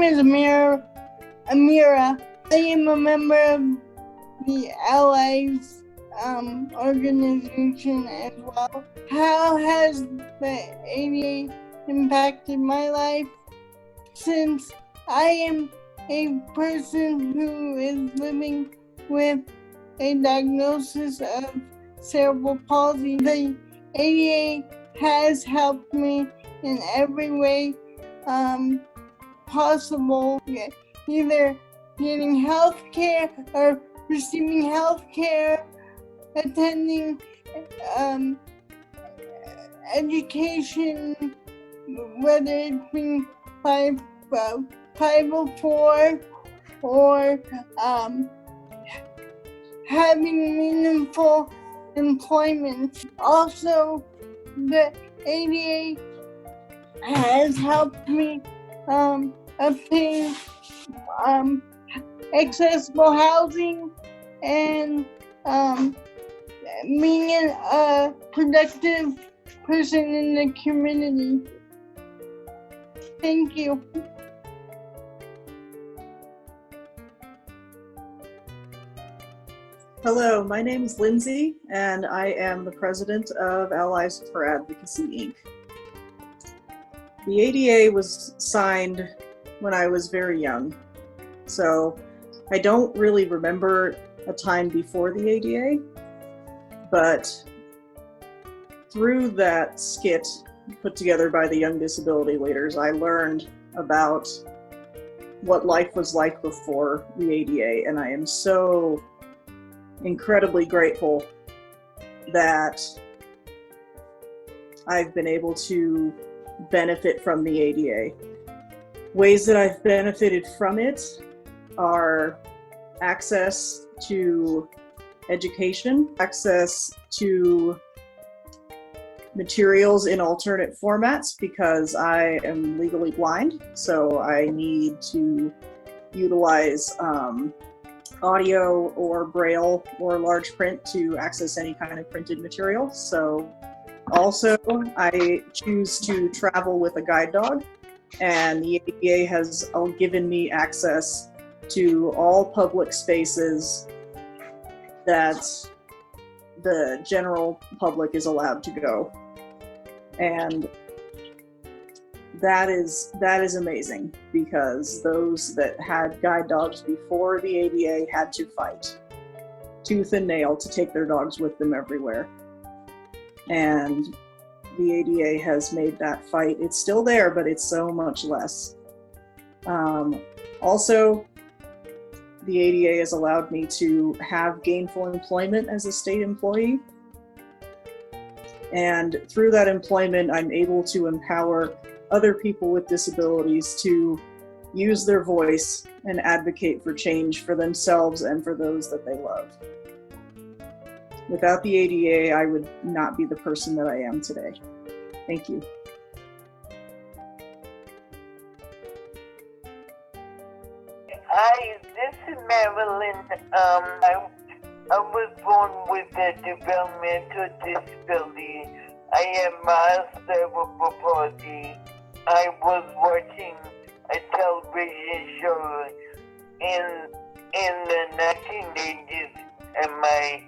name is Amira. I am a member of the Allies organization as well. How has the ADA impacted my life? Since I am a person who is living with a diagnosis of cerebral palsy, the ADA has helped me in every way possible, either getting health care or receiving health care, attending education, whether it's been 504 or having meaningful employment. Also, the ADA has helped me obtain accessible housing and being a productive person in the community. Thank you. Hello, my name is Lindsay, and I am the president of Allies for Advocacy, Inc. The ADA was signed when I was very young, so I don't really remember a time before the ADA, but through that skit put together by the Young Disability Leaders, I learned about what life was like before the ADA, and I am so incredibly grateful that I've been able to benefit from the ADA. Ways that I've benefited from it are access to education, access to materials in alternate formats because I am legally blind, so I need to utilize audio or braille or large print to access any kind of printed material. So also I choose to travel with a guide dog, and the ADA has given me access to all public spaces that the general public is allowed to go. And that is amazing, because those that had guide dogs before the ADA had to fight tooth and nail to take their dogs with them everywhere. And the ADA has made that fight, it's still there, but it's so much less. Also, the ADA has allowed me to have gainful employment as a state employee. And through that employment, I'm able to empower other people with disabilities to use their voice and advocate for change for themselves and for those that they love. Without the ADA, I would not be the person that I am today. Thank you. Hi, this is Marilyn. I was born with a developmental disability. I am cerebral palsy. I was watching a television show in the 1980s, and my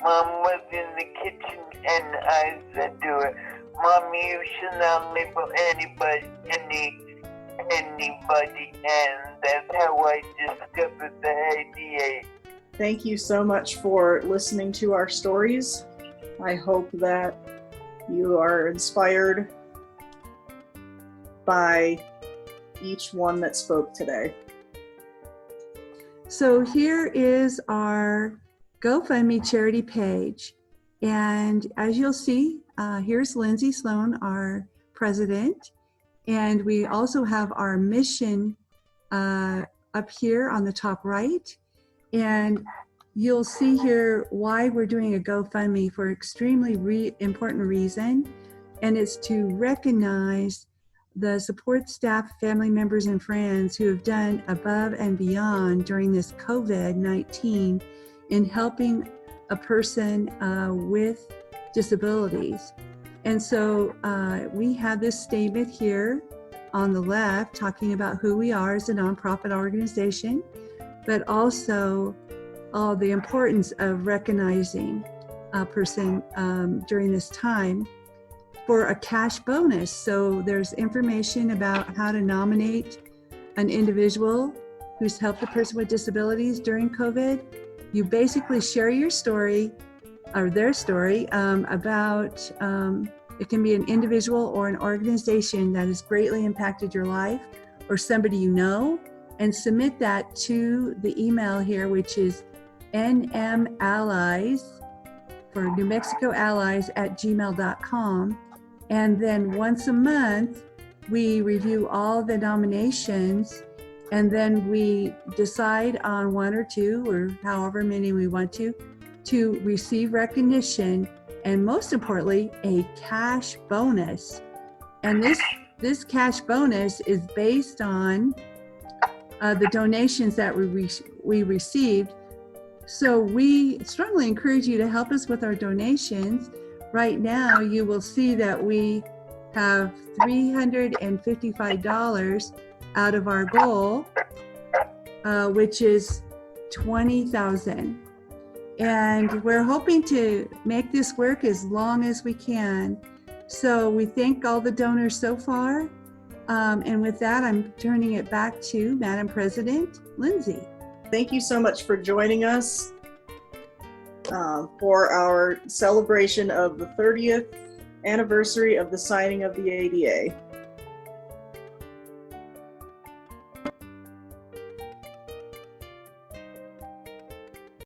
mom was in the kitchen, and I said to her, "Mommy, you should not label anybody, and that's how I discovered the ADA. Thank you so much for listening to our stories. I hope that you are inspired by each one that spoke today. So here is our GoFundMe charity page. And as you'll see, here's Lindsay Sloan, our president. And we also have our mission up here on the top right. And you'll see here why we're doing a GoFundMe for an extremely important reason. And it's to recognize the support staff, family members, and friends who have done above and beyond during this COVID-19 in helping a person with disabilities. And so we have this statement here on the left, talking about who we are as a nonprofit organization, but also the importance of recognizing a person during this time for a cash bonus. So there's information about how to nominate an individual who's helped a person with disabilities during COVID. You basically share your story or their story about, it can be an individual or an organization that has greatly impacted your life or somebody you know, and submit that to the email here, which is nmallies for New Mexico Allies @gmail.com. And then once a month, we review all the nominations, and then we decide on one or two or however many we want to receive recognition, and most importantly, a cash bonus. And this cash bonus is based on the donations that we received. So we strongly encourage you to help us with our donations. Right now, you will see that we have $355 out of our goal, which is $20,000. And we're hoping to make this work as long as we can. So we thank all the donors so far. And with that, I'm turning it back to Madam President Lindsay. Thank you so much for joining us for our celebration of the 30th anniversary of the signing of the ADA.